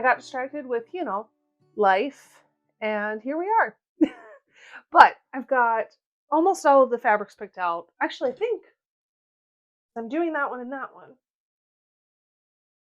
got distracted with, you know, life, and here we are. But I've got almost all of the fabrics picked out. Actually, I think I'm doing that one and that one.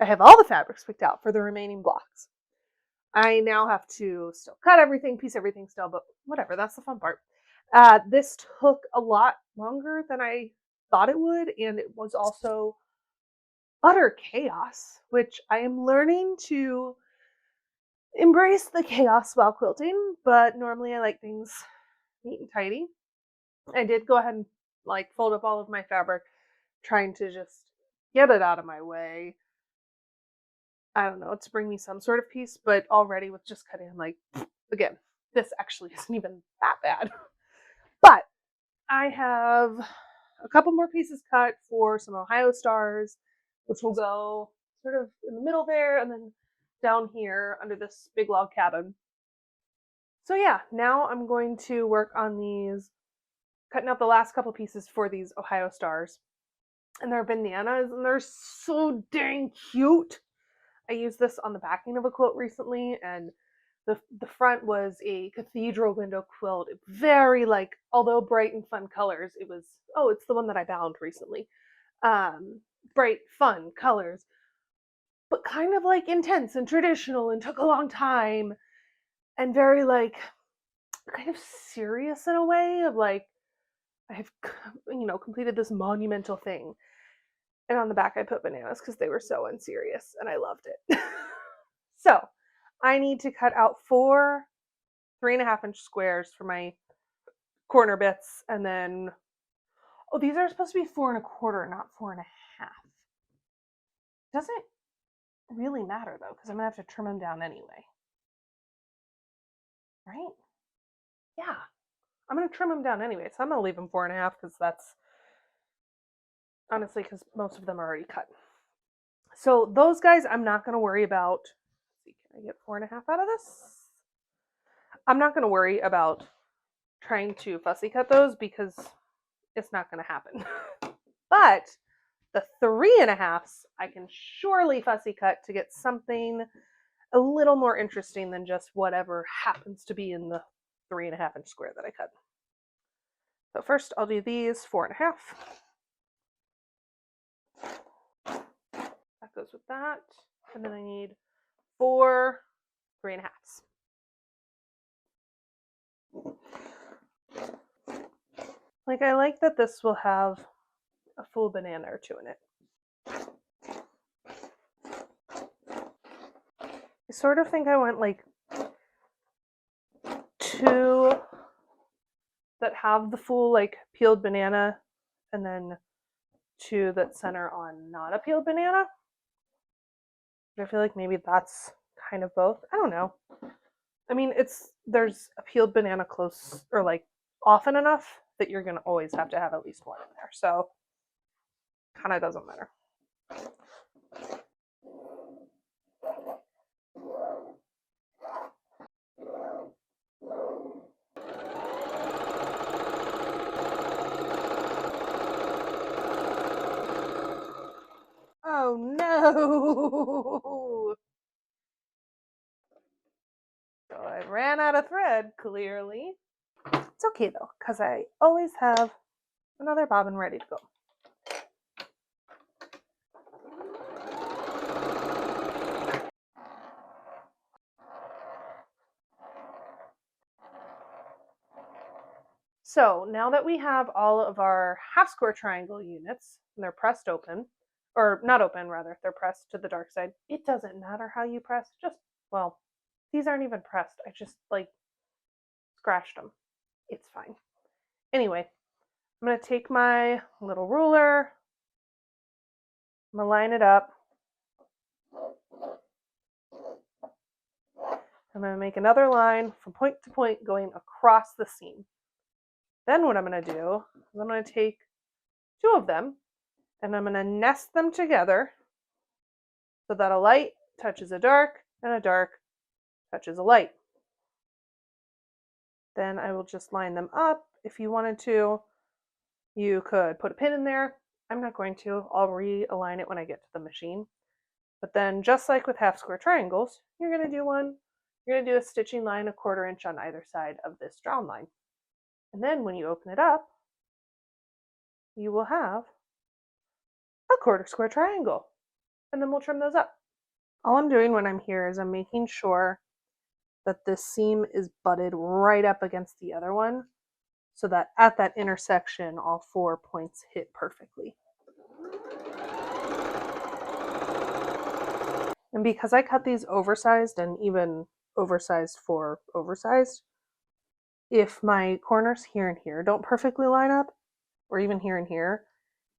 I have all the fabrics picked out for the remaining blocks. I now have to still cut everything, piece everything still, but whatever, that's the fun part. This took a lot longer than I thought it would, and it was also utter chaos, which I am learning to embrace the chaos while quilting, but normally I like things neat and tidy. I did go ahead and like fold up all of my fabric, trying to just get it out of my way. I don't know, to bring me some sort of peace, but already with just cutting, I'm like, again, this actually isn't even that bad. But I have a couple more pieces cut for some Ohio stars, which will go sort of in the middle there and then down here under this big log cabin. So yeah, now I'm going to work on these, cutting out the last couple pieces for these Ohio stars. And they're bananas and they're so dang cute. I used this on the backing of a quilt recently, and the front was a cathedral window quilt. Very like, although bright and fun colors, it was, oh, it's the one that I bound recently. Bright, fun colors, but kind of like intense and traditional and took a long time and very like kind of serious in a way of like, I've, you know, completed this monumental thing. And on the back I put bananas because they were so unserious and I loved it. So I need to cut out 4 3.5-inch squares for my corner bits, and then, oh, these are supposed to be 4 1/4, not 4 1/2. Doesn't really matter though, because I'm gonna have to trim them down anyway. Right? Yeah. I'm gonna trim them down anyway, so I'm gonna leave them 4 1/2 because that's honestly because most of them are already cut. So those guys I'm not gonna worry about. Let's see, can I get 4 1/2 out of this? I'm not gonna worry about trying to fussy cut those because it's not gonna happen. But the 3 1/2s I can surely fussy cut to get something a little more interesting than just whatever happens to be in the 3.5-inch square that I cut. So first I'll do these 4 1/2. That goes with that. And then I need 4 3 1/2s. Like, I like that this will have a full banana or two in it. I sort of think I want like 2 that have the full like peeled banana and then 2 that center on not a peeled banana. I feel like maybe that's kind of both. I don't know. I mean, there's a peeled banana close or like often enough that you're gonna always have to have at least one in there. So kind of doesn't matter. Oh no! So I ran out of thread, clearly. It's okay though, because I always have another bobbin ready to go. So now that we have all of our half square triangle units, and they're pressed open, or not open rather, they're pressed to the dark side. It doesn't matter how you press, just, well, these aren't even pressed. I just like scratched them. It's fine. Anyway, I'm going to take my little ruler, I'm going to line it up. I'm going to make another line from point to point going across the seam. Then what I'm going to do is I'm going to take 2 of them and I'm going to nest them together so that a light touches a dark and a dark touches a light. Then I will just line them up. If you wanted to, you could put a pin in there. I'm not going to. I'll realign it when I get to the machine. But then just like with half square triangles, you're going to do a stitching line 1/4 inch on either side of this drawn line. And then when you open it up, you will have a 1/4 square triangle. And then we'll trim those up. All I'm doing when I'm here is I'm making sure that this seam is butted right up against the other one so that at that intersection, all 4 points hit perfectly. And because I cut these oversized and even oversized for oversized, if my corners here and here don't perfectly line up, or even here and here,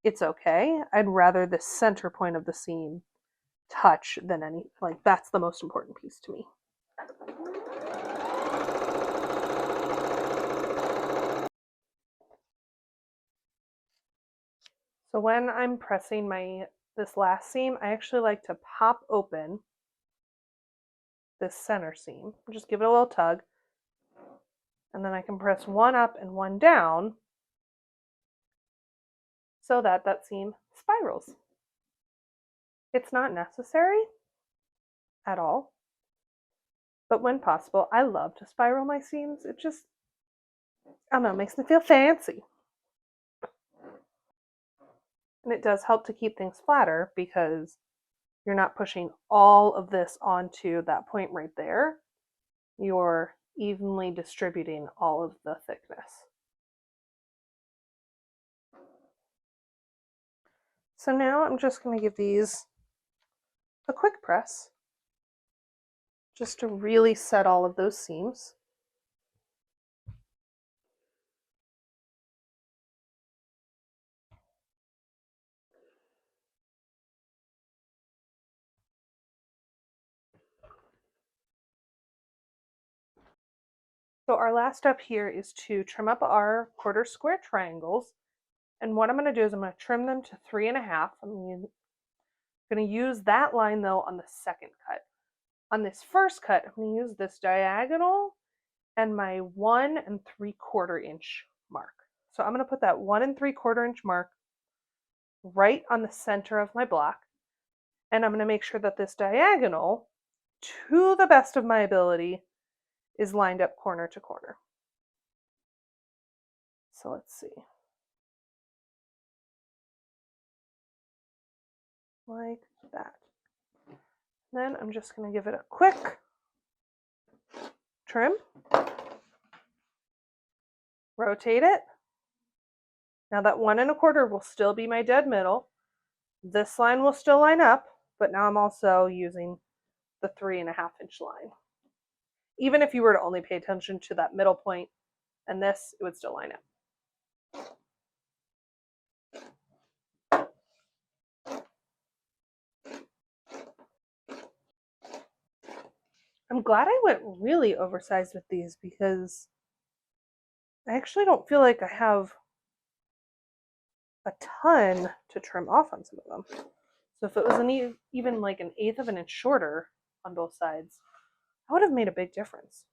it's okay. I'd rather the center point of the seam touch than any, like that's the most important piece to me. So when I'm pressing this last seam, I actually like to pop open this center seam. Just give it a little tug, and then I can press one up and one down so that that seam spirals. It's not necessary at all, but when possible, I love to spiral my seams. It just, I don't know, makes me feel fancy. And it does help to keep things flatter because you're not pushing all of this onto that point right there. You're evenly distributing all of the thickness. So now I'm just going to give these a quick press just to really set all of those seams. So our last step here is to trim up our 1/4 square triangles. And what I'm going to do is I'm going to trim them to 3.5. I'm going to use that line though on the second cut. On this first cut, I'm going to use this diagonal and my 1 3/4 inch mark. So I'm going to put that 1 3/4 inch mark right on the center of my block. And I'm going to make sure that this diagonal, to the best of my ability, is lined up corner to corner. So let's see. Like that. Then I'm just going to give it a quick trim. Rotate it. Now that 1 1/4 will still be my dead middle. This line will still line up, but now I'm also using the 3.5 inch line. Even if you were to only pay attention to that middle point and this, it would still line up. I'm glad I went really oversized with these because I actually don't feel like I have a ton to trim off on some of them. So if it was even like 1/8 of an inch shorter on both sides, that would have made a big difference.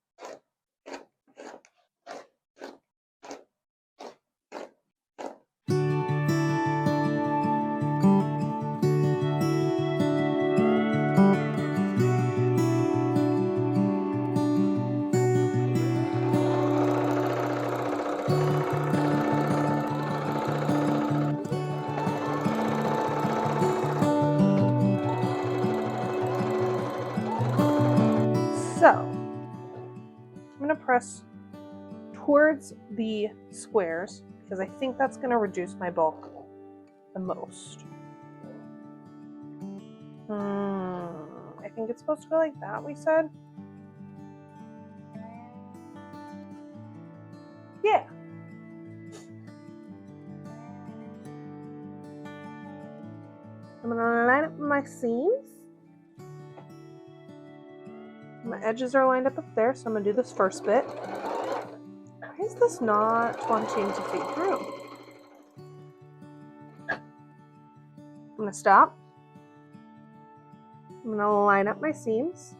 So I'm going to press towards the squares because I think that's going to reduce my bulk the most. I think it's supposed to go like that, we said. Yeah. I'm going to line up my seams. My edges are lined up there, so I'm going to do this first bit. Why is this not wanting to feed through? I'm going to stop. I'm going to line up my seams.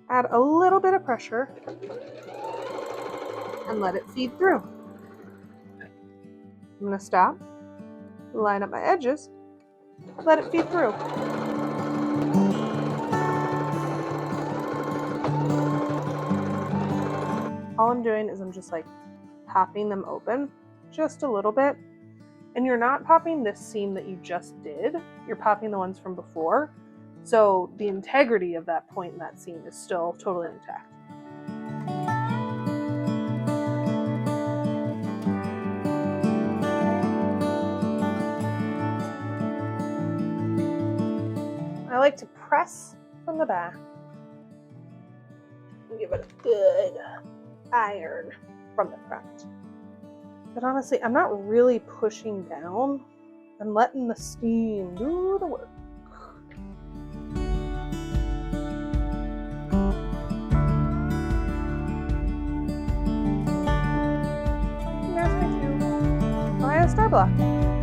Add a little bit of pressure and let it feed through. I'm going to stop, line up my edges, Let it feed through. All I'm doing is I'm just like popping them open just a little bit. And you're not popping this seam that you just did, you're popping the ones from before. So the integrity of that point in that seam is still totally intact. I like to press from the back and give it a good iron from the front. But honestly, I'm not really pushing down. I'm letting the steam do the work. And there's my tube. Oh, I have a star block.